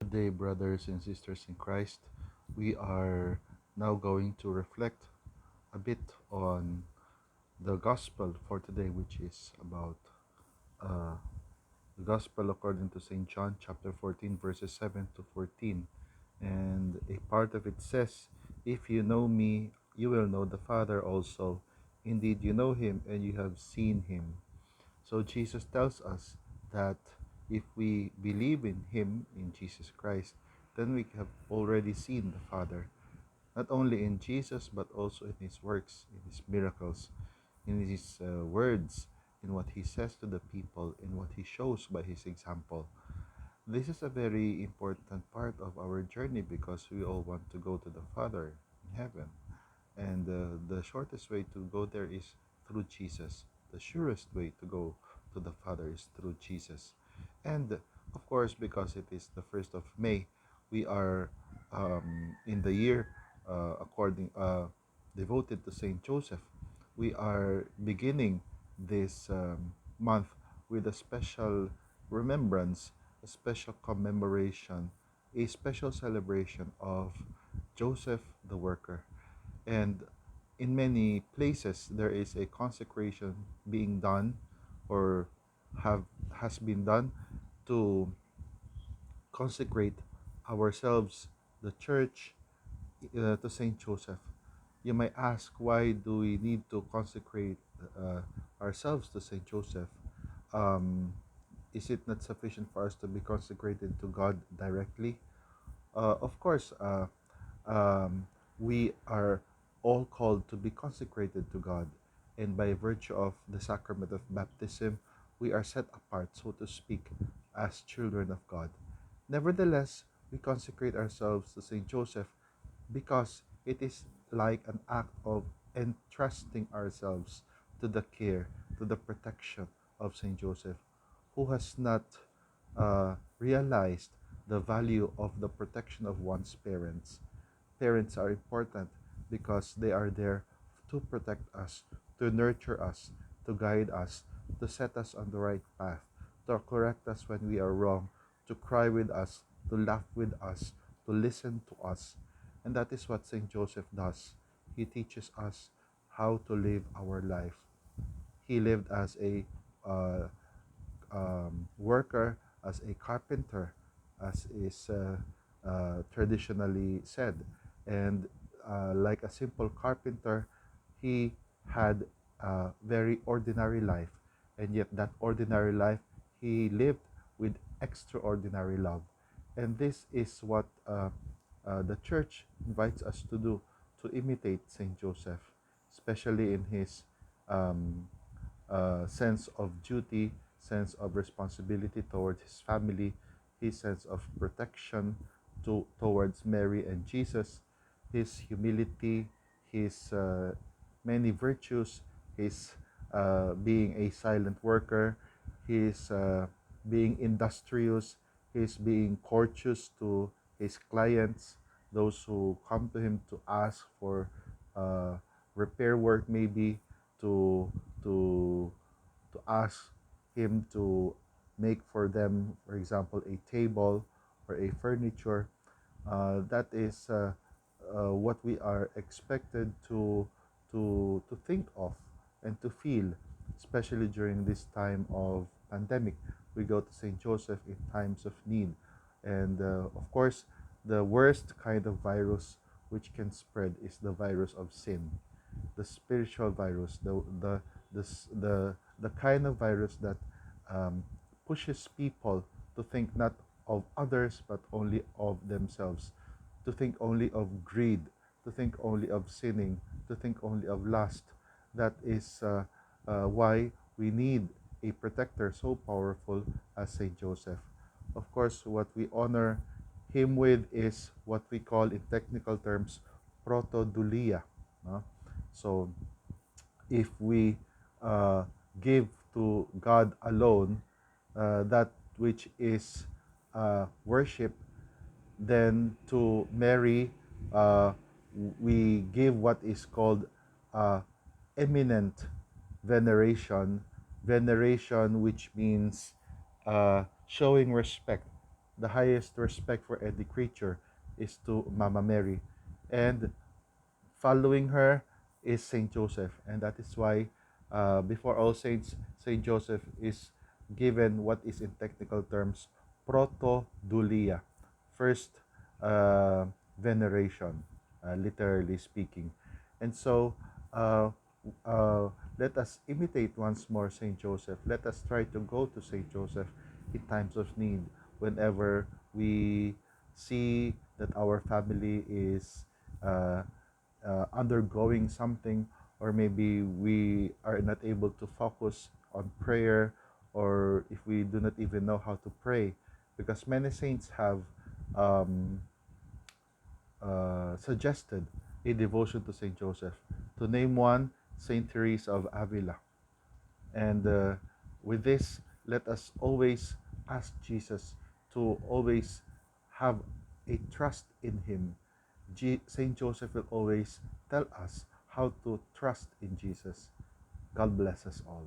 Good day, brothers and sisters in Christ. We are now going to reflect a bit on the gospel for today, which is about uh, the gospel according to St. John, chapter 14, verses 7 to 14. And a part of it says, "If you know me, you will know the Father also. Indeed, you know him and you have seen him." So Jesus tells us that if we believe in Him, in Jesus Christ, then we have already seen the Father, not only in Jesus, but also in His works, in His miracles, in His words, in what He says to the people, in what He shows by His example. This is a very important part of our journey because we all want to go to the Father in heaven. And the shortest way to go there is through Jesus. The surest way to go to the Father is through Jesus. And of course, because it is the 1st of May, we are in the year according devoted to Saint Joseph. We are beginning this month with a special remembrance, a special commemoration, a special celebration of Joseph the worker. And in many places there is a consecration being done or have has been done to consecrate ourselves, the church, to Saint Joseph. You might ask, why do we need to consecrate uh, ourselves to Saint Joseph? um, is it not sufficient for us to be consecrated to God directly? Of course, um, we are all called to be consecrated to God, and by virtue of the sacrament of baptism, we are set apart, so to speak, as children of God. Nevertheless, we consecrate ourselves to Saint Joseph because it is like an act of entrusting ourselves to the care, to the protection of Saint Joseph, who has not realized the value of the protection of one's parents. Parents are important because they are there to protect us, to nurture us, to guide us, to set us on the right path, to correct us when we are wrong, to cry with us, to laugh with us, to listen to us. And that is what St. Joseph does. He teaches us how to live our life. He lived as a uh, worker, as a carpenter, as is traditionally said. And like a simple carpenter, he had a very ordinary life. And yet, that ordinary life he lived with extraordinary love. And this is what the church invites us to do, to imitate Saint Joseph, especially in his um, sense of duty, sense of responsibility towards his family, his sense of protection towards Mary and Jesus, his humility, his many virtues, his being a silent worker, his being industrious, his being courteous to his clients, those who come to him to ask for uh, repair work, maybe to to to ask him to make for them, for example, a table or a furniture. That is what we are expected to think of and to feel, especially during this time of pandemic. We go to Saint Joseph in times of need, and of course, the worst kind of virus which can spread is the virus of sin, the spiritual virus, the kind of virus that pushes people to think not of others but only of themselves, to think only of greed, to think only of sinning, to think only of lust. That is why we need a protector so powerful as Saint Joseph. Of course, what we honor him with is what we call in technical terms protodulia. No? So if we uh, give to God alone that which is worship, then to Mary uh, we give what is called uh, eminent veneration, veneration which means showing respect, the highest respect for any creature is to Mama Mary. And following her is Saint Joseph, and that is why before all saints, Saint Joseph is given what is in technical terms proto-dulia, first uh, veneration, literally speaking. And so uh, let us imitate once more Saint Joseph. Let us try to go to Saint Joseph in times of need, whenever we see that our family is uh, undergoing something, or maybe we are not able to focus on prayer, or if we do not even know how to pray, because many saints have um, suggested a devotion to Saint Joseph. To name one, Saint Teresa of Avila. And with this, let us always ask Jesus to always have a trust in Him. Saint Joseph will always tell us how to trust in Jesus. God bless us all.